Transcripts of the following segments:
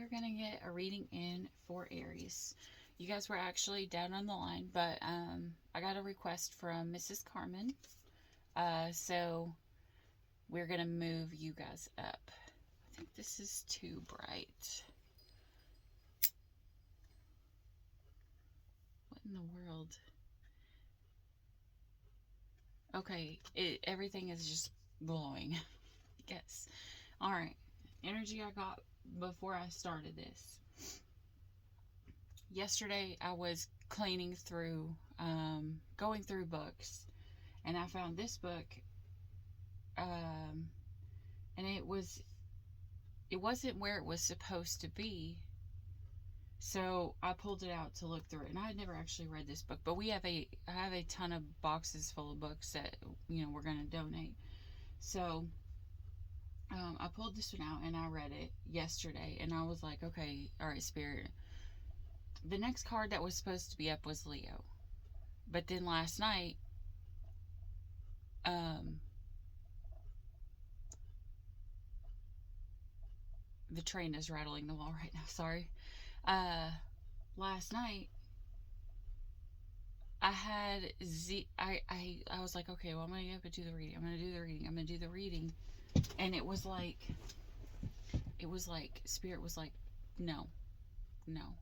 we're going to get a reading in for Aries. You guys were actually down on the line, but I got a request from Mrs. Carmen. So we're going to move you guys up. I think this is too bright. What in the world? Okay, everything is just blowing. Yes. All right. Energy I got before I started this. Yesterday I was cleaning through, going through books, and I found this book, and it wasn't where it was supposed to be. So I pulled it out to look through it, and I had never actually read this book, but I have a ton of boxes full of books that we're going to donate. So I pulled this one out and I read it yesterday, and I was like, okay, all right, Spirit. The next card that was supposed to be up was Leo, but then last night, the train is rattling the wall right now. Sorry. Last night I had I was like, okay, well, I'm gonna go and do the reading. I'm gonna do the reading, and it was like Spirit was like, no, no,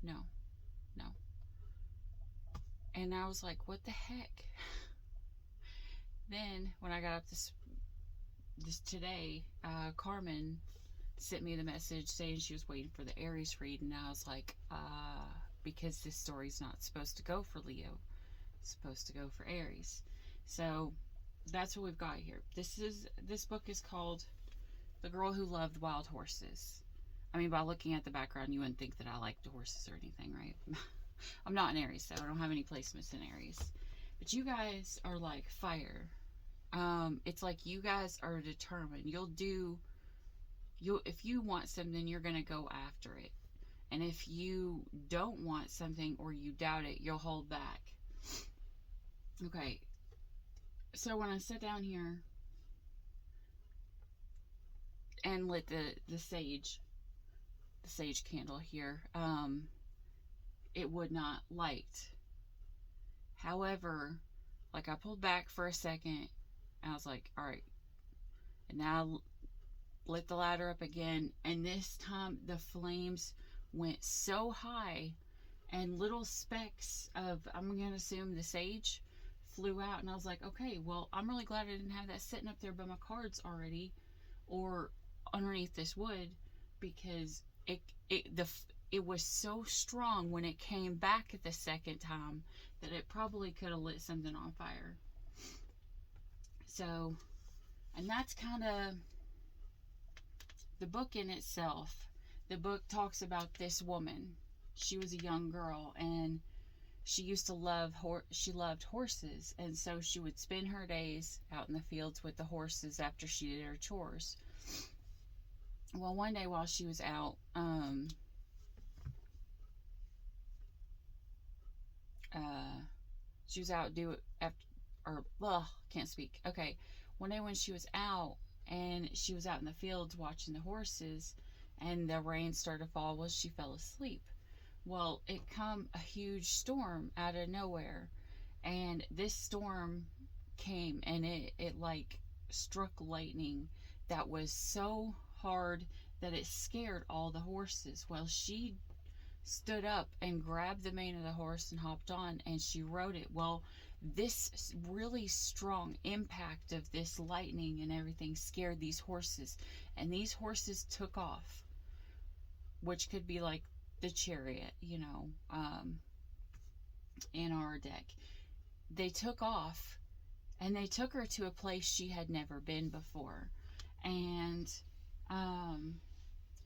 no, no, and I was like, what the heck? Then when I got up this today, Carmen sent me the message saying she was waiting for the Aries read, and I was like, because this story's not supposed to go for Leo, it's supposed to go for Aries. So that's what we've got here. This book is called The Girl Who Loved Wild Horses. I mean, by looking at the background, you wouldn't think that I liked horses or anything, right? I'm not an Aries, so I don't have any placements in Aries. But you guys are like fire. It's like you guys are determined. If you want something, you're going to go after it. And if you don't want something or you doubt it, you'll hold back. Okay. So when I sat down here and lit the sage candle here, it would not light. However, like, I pulled back for a second, and I was like, all right. And now I lit the ladder up again, and this time the flames went so high, and little specks of, I'm going to assume, the sage flew out. And I was like, okay, well, I'm really glad I didn't have that sitting up there by my cards already, or underneath this wood, because it was so strong when it came back the second time that it probably could have lit something on fire. So, and that's kind of the book in itself. The book talks about this woman. She was a young girl, and she used to loved horses, and so she would spend her days out in the fields with the horses after she did her chores. Well, one day while she was out, she was out can't speak. Okay, one day when she was out, and she was out in the fields watching the horses, and the rain started to fall. Well, she fell asleep. Well, it come a huge storm out of nowhere, and this storm came, and it like struck lightning that was so hard that it scared all the horses. Well, she stood up and grabbed the mane of the horse and hopped on, and she rode it. Well, this really strong impact of this lightning and everything scared these horses, and these horses took off, which could be like the chariot, in our deck. They took off, and they took her to a place she had never been before. And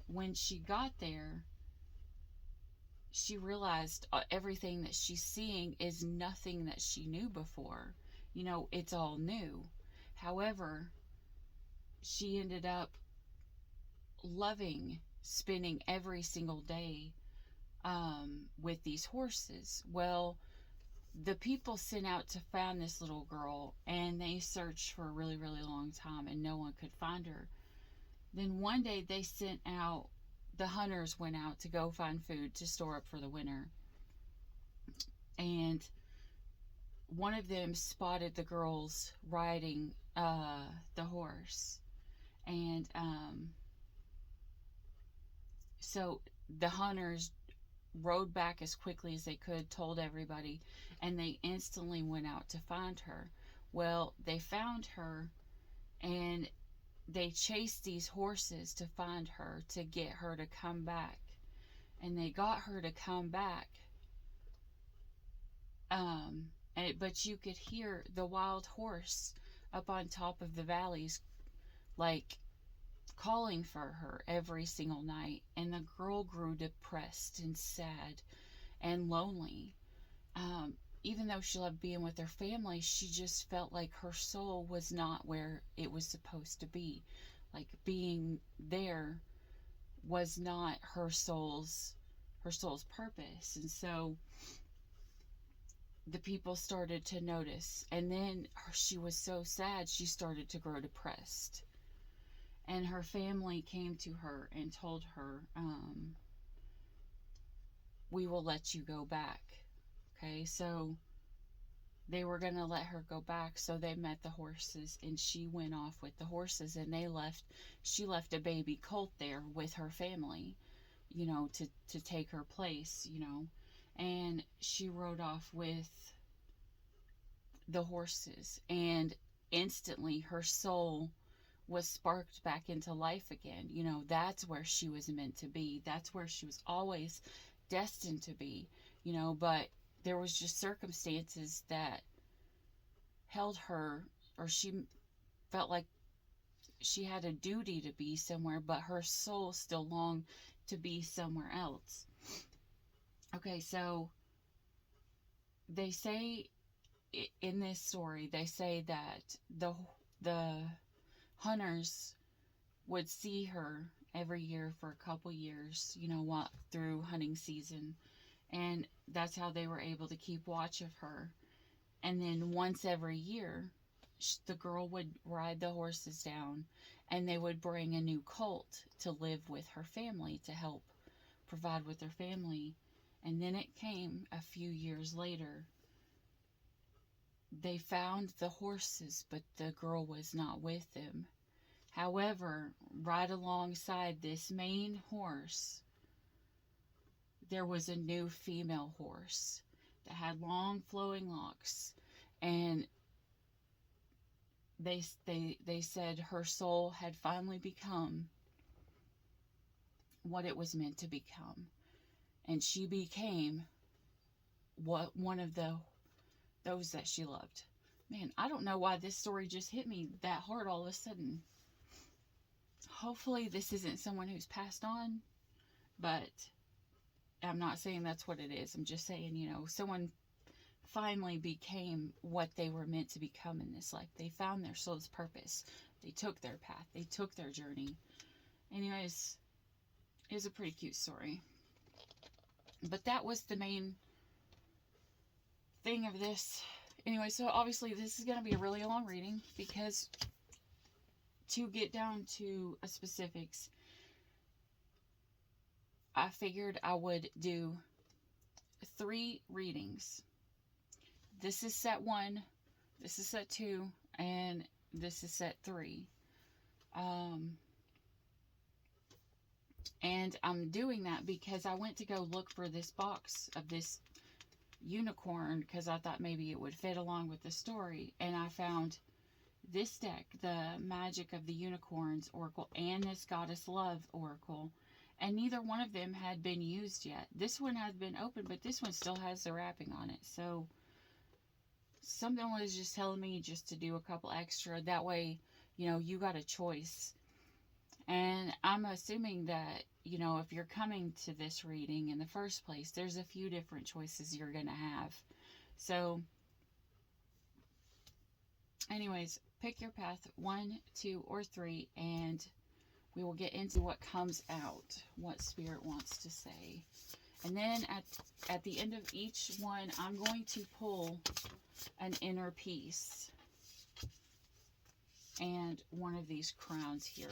when she got there, she realized everything that she's seeing is nothing that she knew before. It's all new. However, she ended up loving spending every single day with these horses. Well, the people sent out to find this little girl, and they searched for a really, really long time, and no one could find her. Then one day they sent out the hunters went out to go find food to store up for the winter. And one of them spotted the girls riding the horse. And so the hunters rode back as quickly as they could, told everybody, and they instantly went out to find her. Well, they found her, and they chased these horses to find her, to get her to come back. And they got her to come back. But you could hear the wild horse up on top of the valleys, like calling for her every single night. And the girl grew depressed and sad and lonely. Even though she loved being with her family, she just felt like her soul was not where it was supposed to be. Like being there was not her soul's purpose. And so the people started to notice, and then she was so sad she started to grow depressed. And her family came to her and told her, we will let you go back. Okay, so they were going to let her go back. So they met the horses, and she went off with the horses, and she left a baby colt there with her family, to take her place, and she rode off with the horses, and instantly her soul was sparked back into life again. That's where she was meant to be. That's where she was always destined to be, but there was just circumstances that held her, or she felt like she had a duty to be somewhere, but her soul still longed to be somewhere else. Okay, so they say in this story, they say that the hunters would see her every year for a couple years, through hunting season. And that's how they were able to keep watch of her. And then once every year, the girl would ride the horses down, and they would bring a new colt to live with her family, to help provide with her family. And then it came a few years later. They found the horses, but the girl was not with them. However, right alongside this main horse, there was a new female horse that had long flowing locks, and they said her soul had finally become what it was meant to become, and she became one of those that she loved. Man, I don't know why this story just hit me that hard all of a sudden. Hopefully this isn't someone who's passed on, but I'm not saying that's what it is. I'm just saying, someone finally became what they were meant to become in this life. They found their soul's purpose. They took their path. They took their journey. Anyways, it was a pretty cute story. But that was the main thing of this. Anyway, so obviously this is going to be a really long reading, because to get down to specifics, I figured I would do 3 readings. This is set 1, this is set 2, and this is set 3. And I'm doing that because I went to go look for this box of this unicorn, because I thought maybe it would fit along with the story, and I found this deck, the Magic of the Unicorns Oracle, and this Goddess Love Oracle, and neither one of them had been used yet. This one has been opened, but this one still has the wrapping on it. So something was just telling me just to do a couple extra. That way, you got a choice. And I'm assuming that, if you're coming to this reading in the first place, there's a few different choices you're going to have. So anyways, pick your path 1, 2, or 3, and we will get into what comes out, what Spirit wants to say. And then at the end of each one, I'm going to pull an inner peace and one of these crowns here.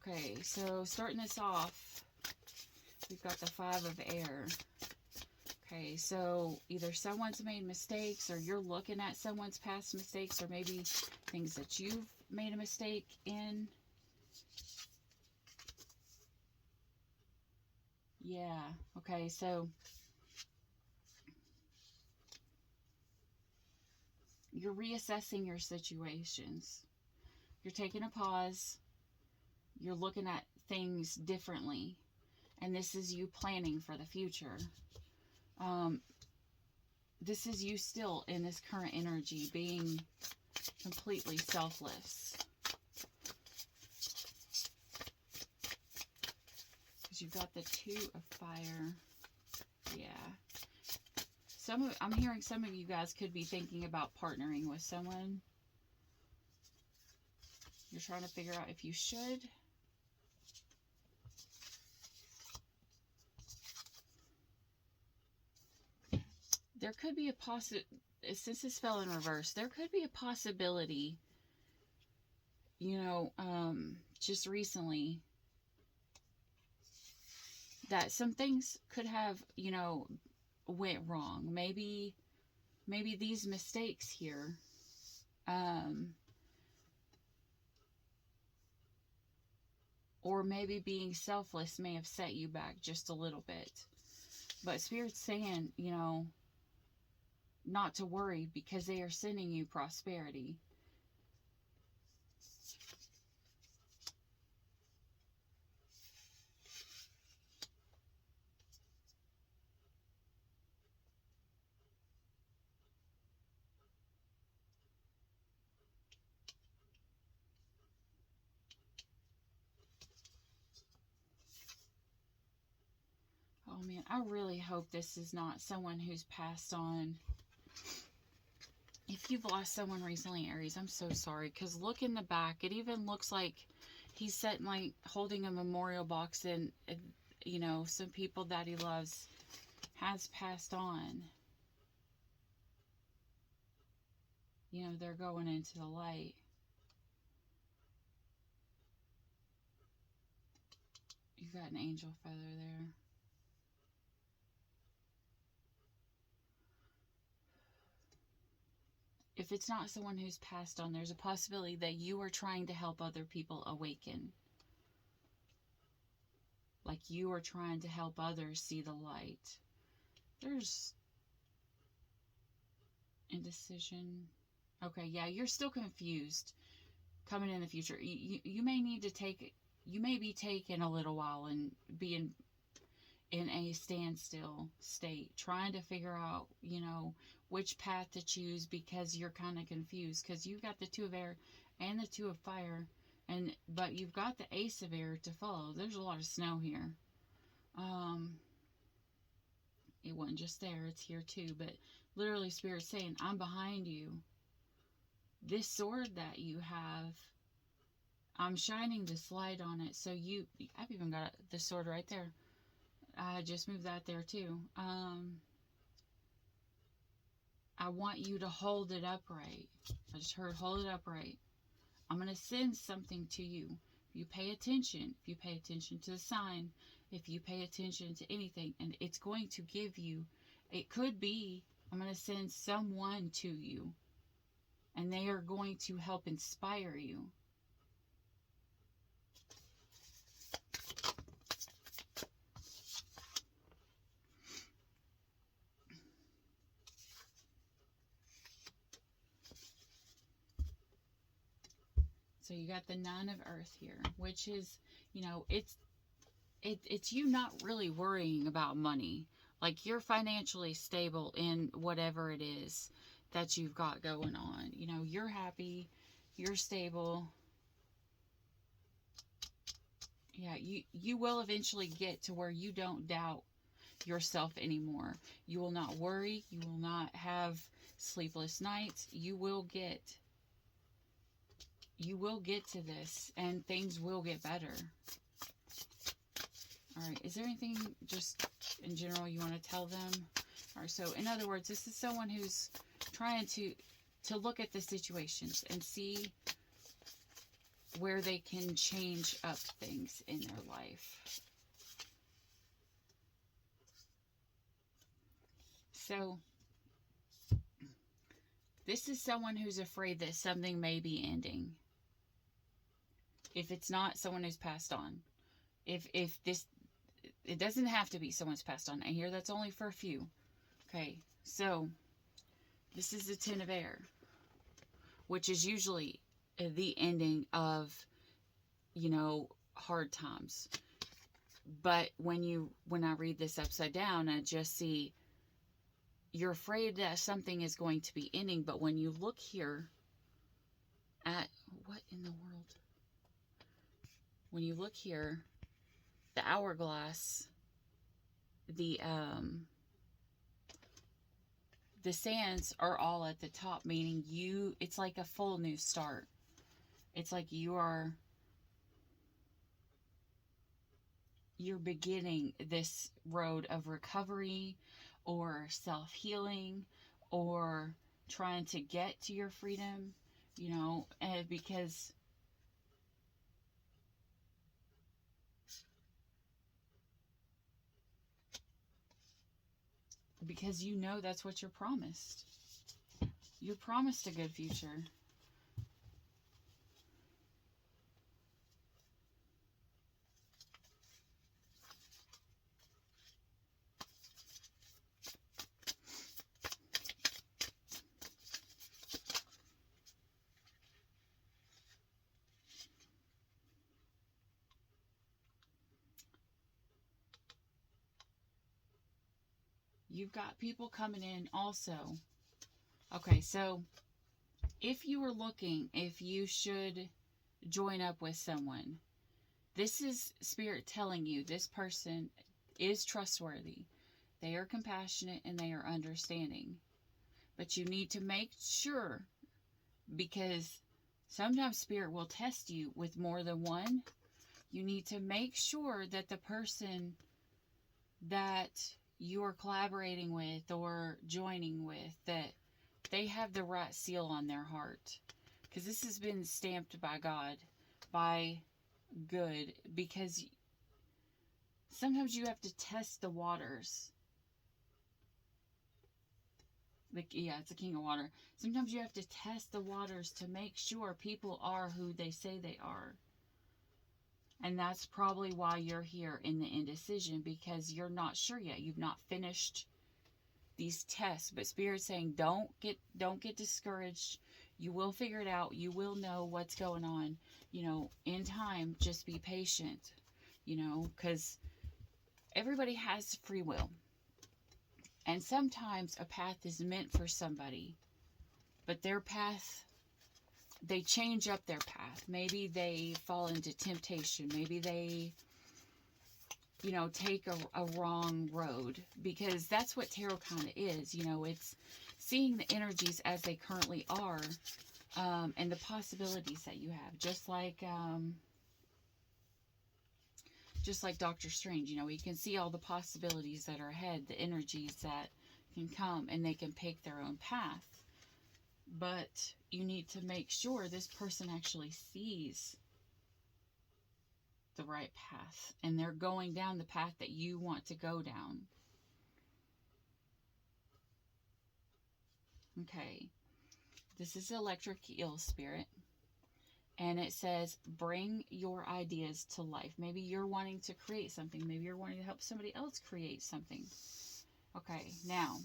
Okay, so starting this off, We've got the Five of Air. Okay, so either someone's made mistakes, or you're looking at someone's past mistakes, or maybe things that you've made a mistake in. Yeah, okay, so you're reassessing your situations. You're taking a pause. You're looking at things differently. And this is you planning for the future. This is you still in this current energy, being completely selfless. Because you've got the Two of Fire. Yeah. I'm hearing some of you guys could be thinking about partnering with someone. You're trying to figure out if you should. There could be a since this fell in reverse, there could be a possibility, just recently, that some things could have, went wrong. Maybe these mistakes here, or maybe being selfless may have set you back just a little bit. But Spirit's saying, not to worry, because they are sending you prosperity. Oh man, I really hope this is not someone who's passed on. If you've lost someone recently, Aries, I'm so sorry. Because look in the back. It even looks like he's sitting, like, holding a memorial box, and, some people that he loves has passed on. They're going into the light. You've got an angel feather there. If it's not someone who's passed on, there's a possibility that you are trying to help other people awaken. Like you are trying to help others see the light. There's indecision. Okay, yeah, you're still confused coming in the future. You may need to you may be taking a little while and being in a standstill state, trying to figure out, which path to choose, because you're kind of confused, because you've got the Two of Air and the Two of Fire, but you've got the Ace of Air to follow. There's a lot of snow here. It wasn't just there, it's here too, but literally Spirit's saying, I'm behind you. This sword that you have, I'm shining this light on it, so I've even got the sword right there. I just moved that there too. I want you to hold it upright. I just heard hold it upright. I'm going to send something to you. If you pay attention to the sign, if you pay attention to anything, and it's going to give you, it could be, I'm going to send someone to you, and they are going to help inspire you. So you got the Nine of Earth here, which is, it's you not really worrying about money. Like, you're financially stable in whatever it is that you've got going on. You're happy, you're stable. Yeah, you will eventually get to where you don't doubt yourself anymore. You will not worry, you will not have sleepless nights. You will get to this, and things will get better. All right, is there anything just in general you want to tell them? All right, so in other words, this is someone who's trying to look at the situations and see where they can change up things in their life. So this is someone who's afraid that something may be ending. If it's not someone who's passed on. If this, it doesn't have to be someone's passed on. I hear that's only for a few. Okay, so this is the Ten of Air, which is usually the ending of, hard times. But when I read this upside down, I just see you're afraid that something is going to be ending. But when you look here at, what in the world? When you look here, the hourglass, the sands are all at the top, meaning it's like a full new start. It's like you're beginning this road of recovery or self-healing or trying to get to your freedom, and because that's what you're promised. You're promised a good future. You've got people coming in also. Okay, so if you should join up with someone, this is Spirit telling you this person is trustworthy. They are compassionate and they are understanding. But you need to make sure, because sometimes Spirit will test you with more than one. You need to make sure that the person that you are collaborating with or joining with, that they have the right seal on their heart. Because this has been stamped by God, by good, because sometimes you have to test the waters. It's a King of Water. Sometimes you have to test the waters to make sure people are who they say they are. And that's probably why you're here in the indecision, because you're not sure yet. You've not finished these tests. But Spirit's saying, don't get discouraged. You will figure it out. You will know what's going on. In time, just be patient. Because everybody has free will. And sometimes a path is meant for somebody, but their path, they change up their path. Maybe they fall into temptation. Maybe they, take a wrong road, because that's what tarot kind of is. It's seeing the energies as they currently are, and the possibilities that you have. Just like Doctor Strange, he can see all the possibilities that are ahead, the energies that can come, and they can pick their own path. But you need to make sure this person actually sees the right path, and they're going down the path that you want to go down. Okay, this is Electric Eel Spirit, and it says, bring your ideas to life. Maybe you're wanting to create something. Maybe you're wanting to help somebody else create something. Okay, now,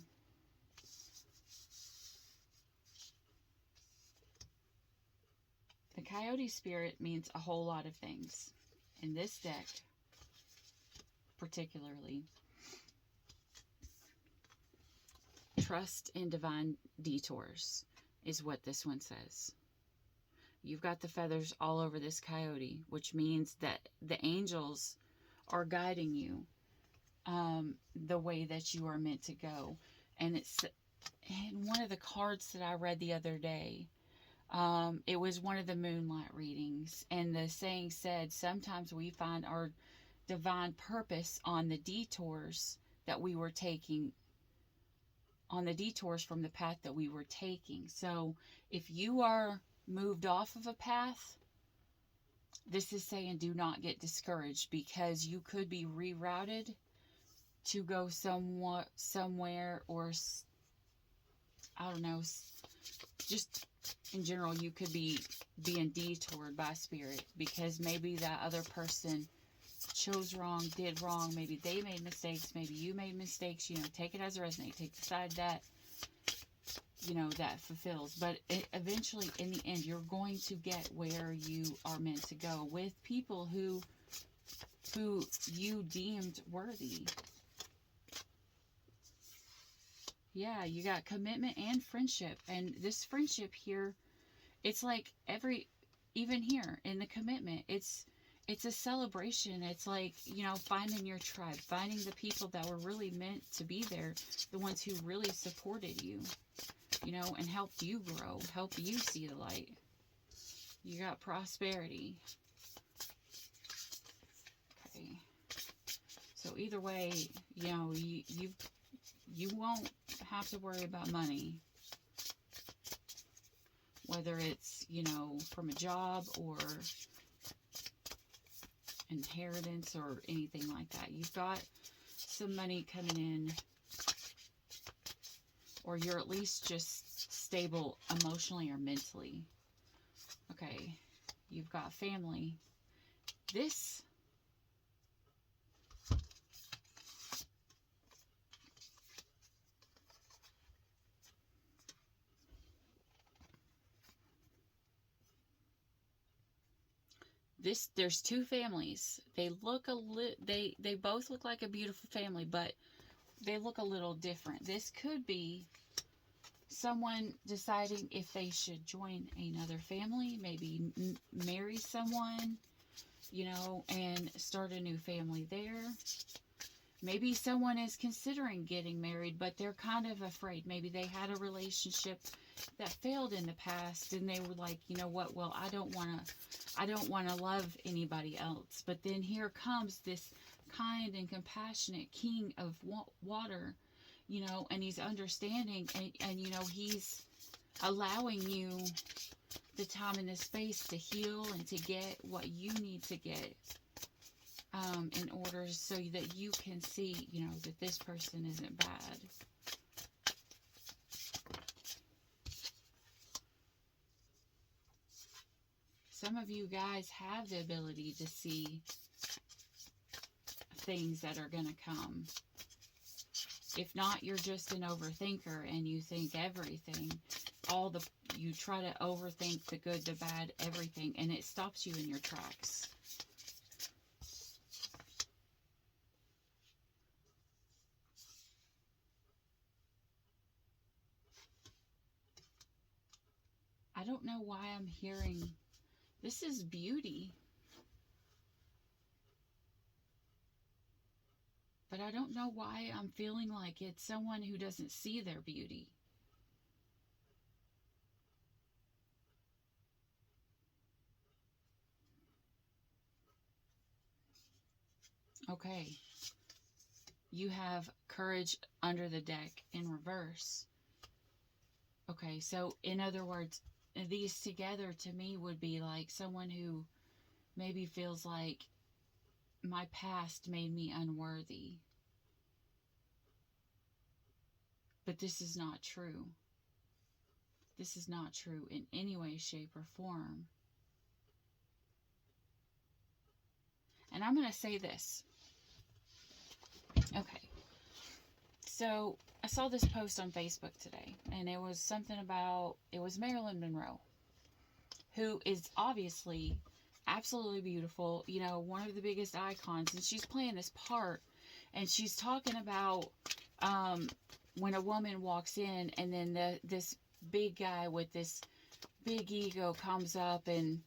the Coyote Spirit means a whole lot of things. In this deck, particularly, trust in divine detours is what this one says. You've got the feathers all over this coyote, which means that the angels are guiding you the way that you are meant to go. And it's in one of the cards that I read the other day. It was one of the moonlight readings, and the saying said, sometimes we find our divine purpose on the detours that we were taking, on the detours from the path that we were taking. So if you are moved off of a path, this is saying do not get discouraged, because you could be rerouted to go somewhere, or I don't know, just in general, you could be being detoured by spirit, because maybe that other person chose wrong, did wrong, maybe they made mistakes, maybe you made mistakes. Take it as a resonate, take the side that that fulfills. But eventually, in the end, you're going to get where you are meant to go, with people who you deemed worthy. Yeah, you got commitment and friendship. And this friendship here, it's like even here in the commitment, it's a celebration. It's like, finding your tribe, finding the people that were really meant to be there, the ones who really supported you, and helped you grow, helped you see the light. You got prosperity. Okay. So either way, you won't have to worry about money, whether it's, from a job or inheritance or anything like that. You've got some money coming in, or you're at least just stable emotionally or mentally. Okay, you've got family. There's two families. They look they both look like a beautiful family, but they look a little different. This could be someone deciding if they should join another family, maybe marry someone, and start a new family there. Maybe someone is considering getting married, but they're kind of afraid. Maybe they had a relationship that failed in the past, and they were like, you know what? Well, I don't want to love anybody else. But then here comes this kind and compassionate king of water, and he's understanding, and he's allowing you the time and the space to heal and to get what you need to get, in order so that you can see, that this person isn't bad. Some of you guys have the ability to see things that are going to come. If not, you're just an overthinker and you think everything. You try to overthink the good, the bad, everything, and it stops you in your tracks. I don't know why I'm hearing, this is beauty. But I don't know why I'm feeling like it's someone who doesn't see their beauty. Okay. You have courage under the deck in reverse. Okay, so in other words, these together to me would be like someone who maybe feels like my past made me unworthy. But this is not true. This is not true in any way, shape, or form. And I'm going to say this. Okay. So I saw this post on Facebook today, and it was something about, it was Marilyn Monroe, who is obviously absolutely beautiful, one of the biggest icons, and she's playing this part, and she's talking about when a woman walks in, and then this big guy with this big ego comes up, and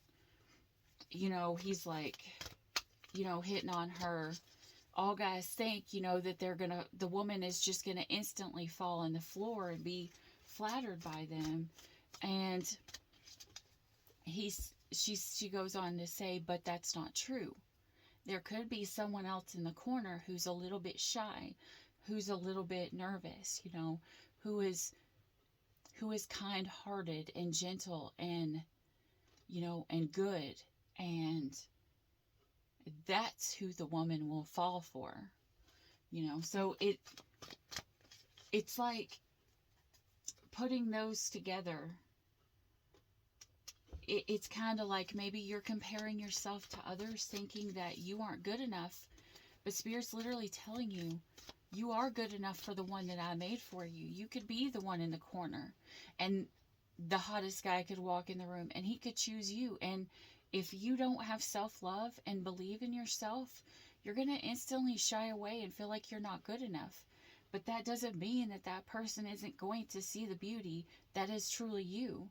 he's like, hitting on her. All guys think, that the woman is just gonna instantly fall on the floor and be flattered by them. And she goes on to say, but that's not true. There could be someone else in the corner who's a little bit shy, who's a little bit nervous, who is kind-hearted and gentle and, and good. And that's who the woman will fall for. So it's like putting those together. It's kind of like maybe you're comparing yourself to others, thinking that you aren't good enough, but Spirit's literally telling you, you are good enough for the one that I made for you. You could be the one in the corner, and the hottest guy could walk in the room and he could choose you. And if you don't have self-love and believe in yourself, you're going to instantly shy away and feel like you're not good enough. But that doesn't mean that that person isn't going to see the beauty that is truly you.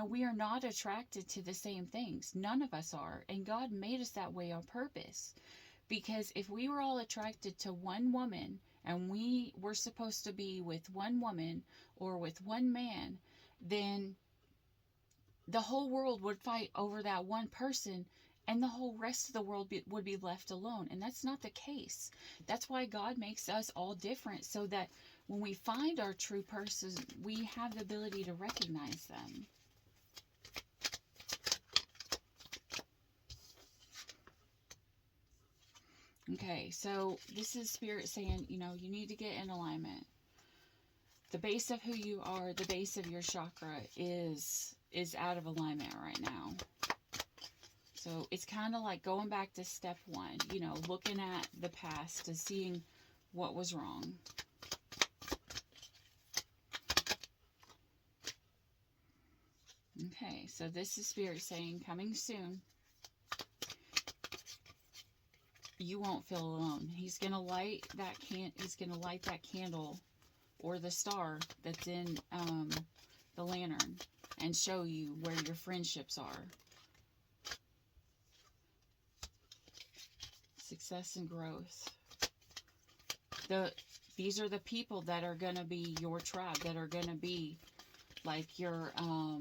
We are not attracted to the same things. None of us are. And God made us that way on purpose. Because if we were all attracted to one woman and we were supposed to be with one woman or with one man, then the whole world would fight over that one person and the whole rest of the world would be left alone. And that's not the case. That's why God makes us all different, so that when we find our true person, we have the ability to recognize them. Okay, so this is Spirit saying, you need to get in alignment. The base of who you are, the base of your chakra is out of alignment right now. So it's kind of like going back to step one, looking at the past and seeing what was wrong. Okay, so this is Spirit saying, coming soon. You won't feel alone. He's gonna light that candle or the star that's in the lantern and show you where your friendships are. Success and growth. These are the people that are gonna be your tribe, that are gonna be like your I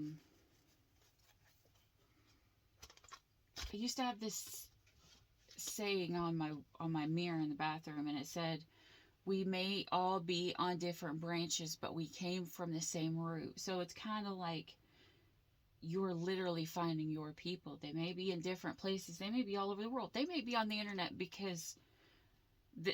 used to have this saying on my mirror in the bathroom, and it said, we may all be on different branches, but we came from the same root. So it's kind of like you're literally finding your people. They may be in different places. They may be all over the world. They may be on the internet because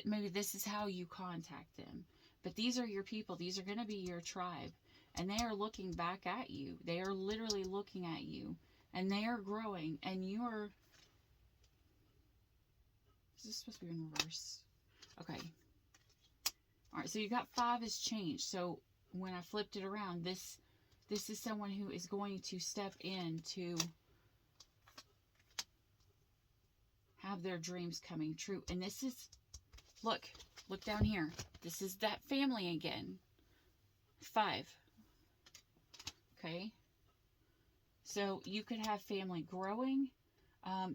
maybe this is how you contact them. But these are your people. These are going to be your tribe. And they are looking back at you. They are literally looking at you. And they are growing. And you are... Is this supposed to be in reverse? Okay. Alright, so you got 5 has changed. So when I flipped it around, this is someone who is going to step in to have their dreams coming true. And this is, look down here. This is that family again. 5. Okay. So you could have family growing.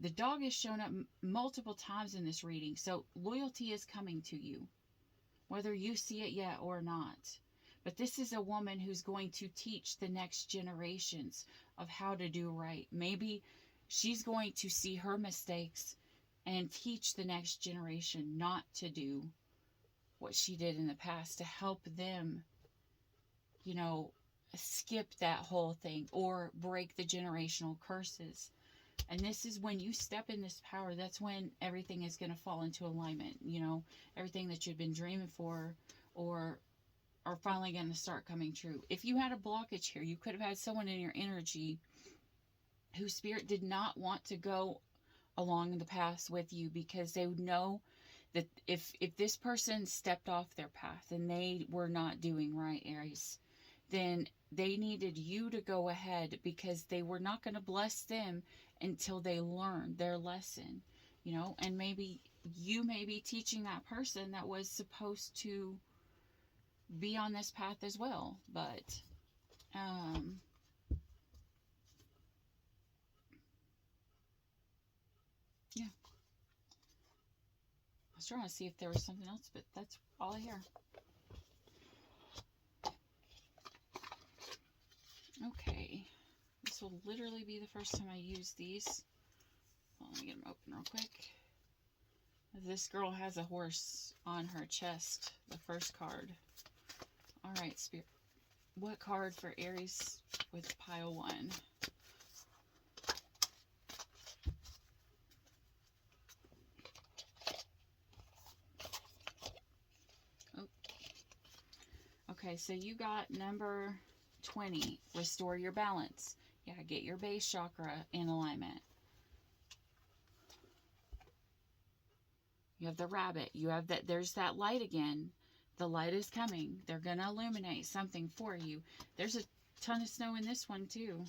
The dog has shown up multiple times in this reading. So loyalty is coming to you, whether you see it yet or not. But this is a woman who's going to teach the next generations of how to do right. Maybe she's going to see her mistakes and teach the next generation not to do what she did in the past, to help them, skip that whole thing or break the generational curses. And this is when you step in this power, that's when everything is going to fall into alignment. Everything that you've been dreaming for or are finally going to start coming true. If you had a blockage here, you could have had someone in your energy whose spirit did not want to go along the path with you, because they would know that if this person stepped off their path and they were not doing right, Aries, then they needed you to go ahead, because they were not going to bless them until they learned their lesson, and maybe you may be teaching that person that was supposed to be on this path as well. But yeah, I was trying to see if there was something else, but that's all I hear. Okay, this will literally be the first time I use these. Well, let me get them open real quick. This girl has a horse on her chest, the first card. Alright, Spirit. What card for Aries with pile 1? Okay, so you got number 20, restore your balance. Yeah, get your base chakra in alignment. You have the rabbit. You have that, there's that light again. The light is coming. They're going to illuminate something for you. There's a ton of snow in this one too.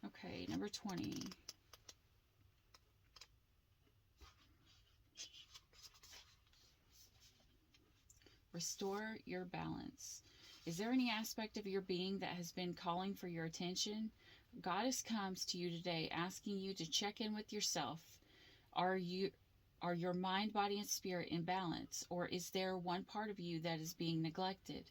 Okay, number 20. Restore your balance. Is there any aspect of your being that has been calling for your attention? Goddess comes to you today asking you to check in with yourself. Are your mind, body, and spirit in balance? Or is there one part of you that is being neglected?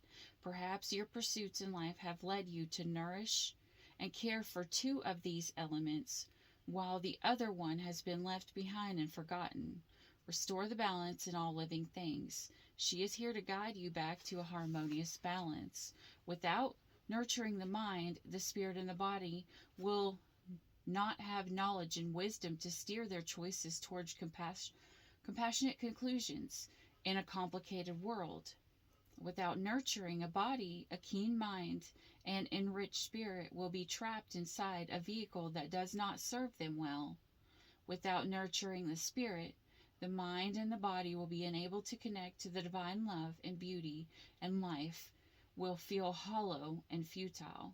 Perhaps your pursuits in life have led you to nourish and care for two of these elements, while the other one has been left behind and forgotten. Restore the balance in all living things. She is here to guide you back to a harmonious balance. Without nurturing the mind, the spirit, and the body will not have knowledge and wisdom to steer their choices towards compassionate conclusions in a complicated world. Without nurturing a body, a keen mind, and enriched spirit will be trapped inside a vehicle that does not serve them well. Without nurturing the spirit, the mind and the body will be unable to connect to the divine love and beauty, and life will feel hollow and futile.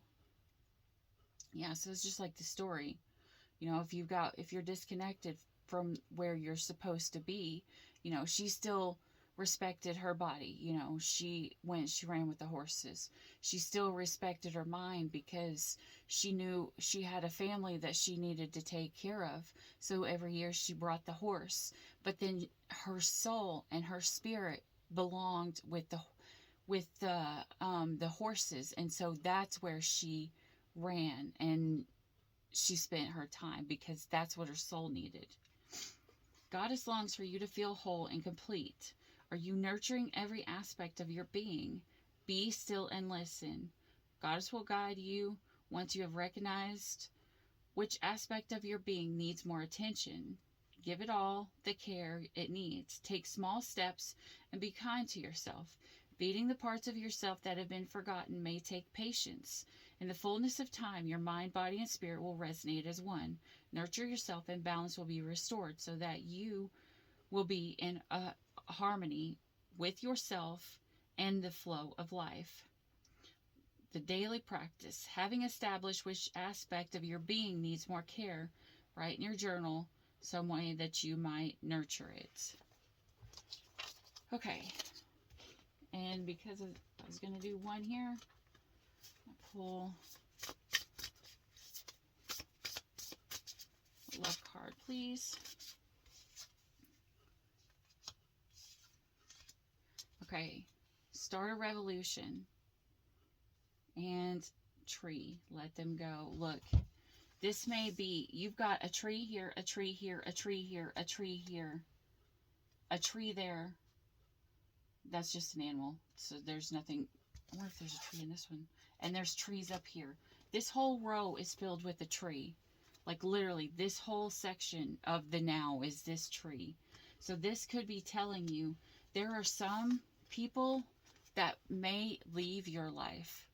Yeah, so it's just like the story. You know, if you're disconnected from where you're supposed to be, you know, she still respected her body. You know, she ran with the horses. She still respected her mind because she knew she had a family that she needed to take care of. So every year she brought the horse. But then her soul and her spirit belonged with the horses, and so that's where she ran and she spent her time, because that's what her soul needed. Goddess longs for you to feel whole and complete. Are you nurturing every aspect of your being? Be still and listen. Goddess will guide you once you have recognized which aspect of your being needs more attention. Give it all the care it needs. Take small steps and be kind to yourself. Beating the parts of yourself that have been forgotten may take patience. In the fullness of time, your mind, body, and spirit will resonate as one. Nurture yourself and balance will be restored so that you will be in a harmony with yourself and the flow of life. The daily practice. Having established which aspect of your being needs more care, write in your journal some way that you might nurture it. Okay. And because I was going to do one here, I'll pull love card, please. Okay. Start a revolution. And tree. Let them go. Look. This may be, you've got a tree here, a tree here, a tree here, a tree here, a tree there. That's just an animal. So there's nothing. I wonder if there's a tree in this one. And there's trees up here. This whole row is filled with a tree. Like literally, this whole section of the now is this tree. So this could be telling you there are some people that may leave your life,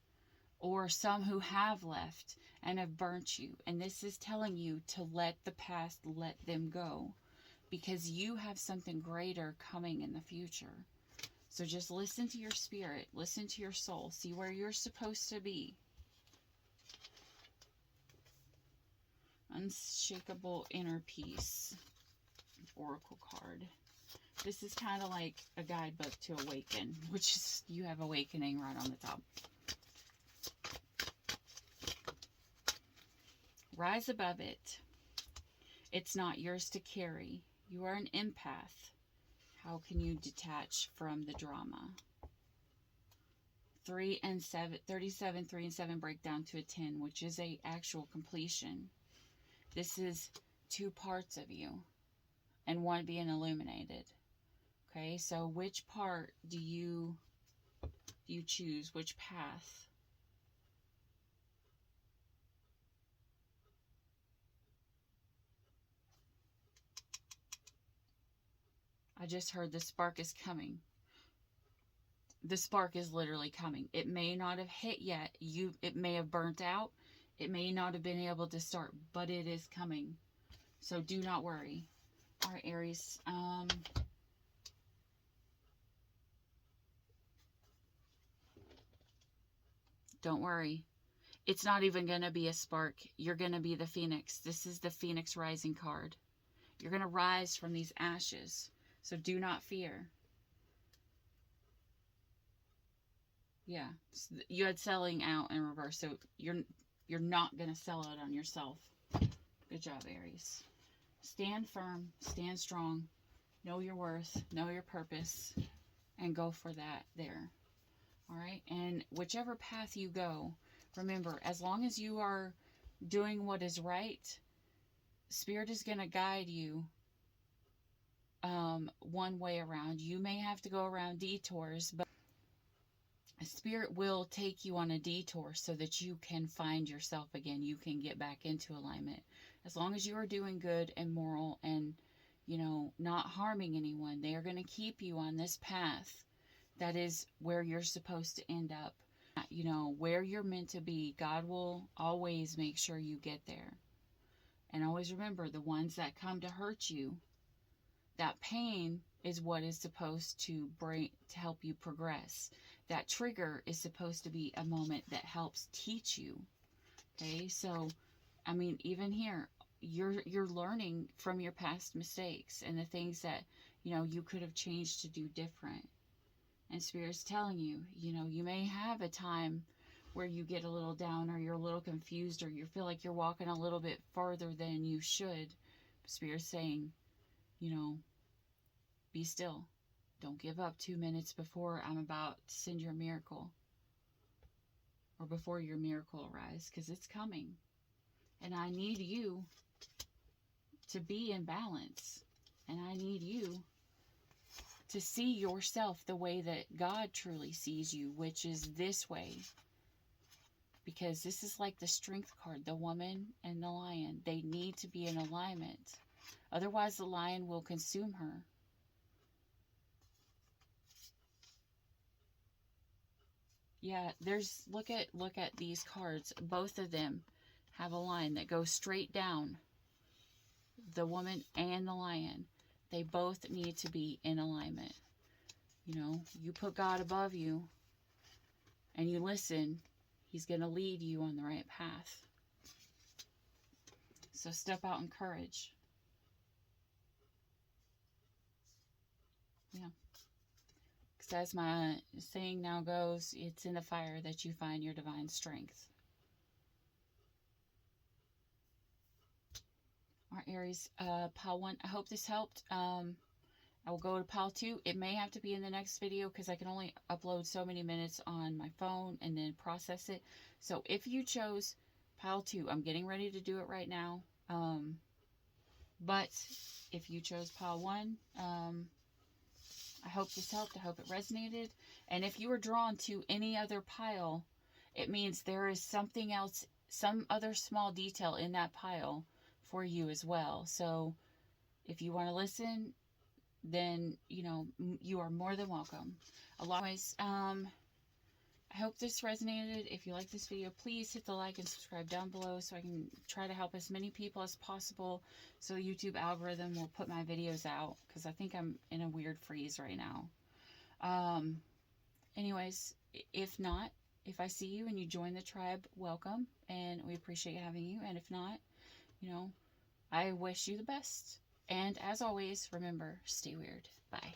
or some who have left and have burnt you. And this is telling you to let the past, let them go, because you have something greater coming in the future. So just listen to your spirit, listen to your soul, see where you're supposed to be. Unshakable inner peace. Oracle card. This is kind of like a guidebook to awaken, which is, you have awakening right on the top. Rise above it. It's not yours to carry. You are an empath. How can you detach from the drama? 3 and 7, 37, 3 and 7 break down to a 10, which is a actual completion. This is two parts of you and one being illuminated. Okay, so which part do you choose? Which path? I just heard the spark is coming. the spark is literally coming. It may not have hit yet. It may have burnt out. It may not have been able to start, but it is coming. So do not worry. All right, Aries. Don't worry. It's not even going to be a spark. You're going to be the phoenix. This is the phoenix rising card. You're going to rise from these ashes. So do not fear. Yeah. You had selling out in reverse. So you're not going to sell out on yourself. Good job, Aries. Stand firm. Stand strong. Know your worth. Know your purpose. And go for that there. All right. And whichever path you go, remember, as long as you are doing what is right, Spirit is going to guide you one way around. You may have to go around detours, but Spirit will take you on a detour so that you can find yourself again. You can get back into alignment. As long as you are doing good and moral and, not harming anyone, they are going to keep you on this path. That is where you're supposed to end up. Where you're meant to be, God will always make sure you get there. And always remember, the ones that come to hurt you, that pain is what is supposed to help you progress. That trigger is supposed to be a moment that helps teach you. Okay, so even here, you're learning from your past mistakes and the things that you could have changed to do different. And Spirit's telling you, you may have a time where you get a little down or you're a little confused or you feel like you're walking a little bit farther than you should. Spirit's saying, be still. Don't give up 2 minutes before I'm about to send your miracle. Or before your miracle arrives, because it's coming. And I need you to be in balance. And I need you to see yourself the way that God truly sees you, which is this way. Because this is like the strength card, the woman and the lion. They need to be in alignment. Otherwise, the lion will consume her. Yeah, look at these cards. Both of them have a line that goes straight down. The woman and the lion. They both need to be in alignment. You put God above you and you listen, He's going to lead you on the right path. So step out in courage. Yeah. Because as my saying now goes, it's in the fire that you find your divine strength. All right, Aries, pile 1. I hope this helped. I will go to pile 2. It may have to be in the next video because I can only upload so many minutes on my phone and then process it. So if you chose pile 2, I'm getting ready to do it right now. But if you chose pile 1, I hope this helped. I hope it resonated. And if you were drawn to any other pile, it means there is something else, some other small detail in that pile for you as well. So if you want to listen, then, you are more than welcome. Anyways, I hope this resonated. If you like this video, please hit the like and subscribe down below so I can try to help as many people as possible so the YouTube algorithm will put my videos out, because I think I'm in a weird freeze right now. Anyways, if not, if I see you and you join the tribe, welcome, and we appreciate having you. And if not, I wish you the best. And as always, remember, stay weird. Bye.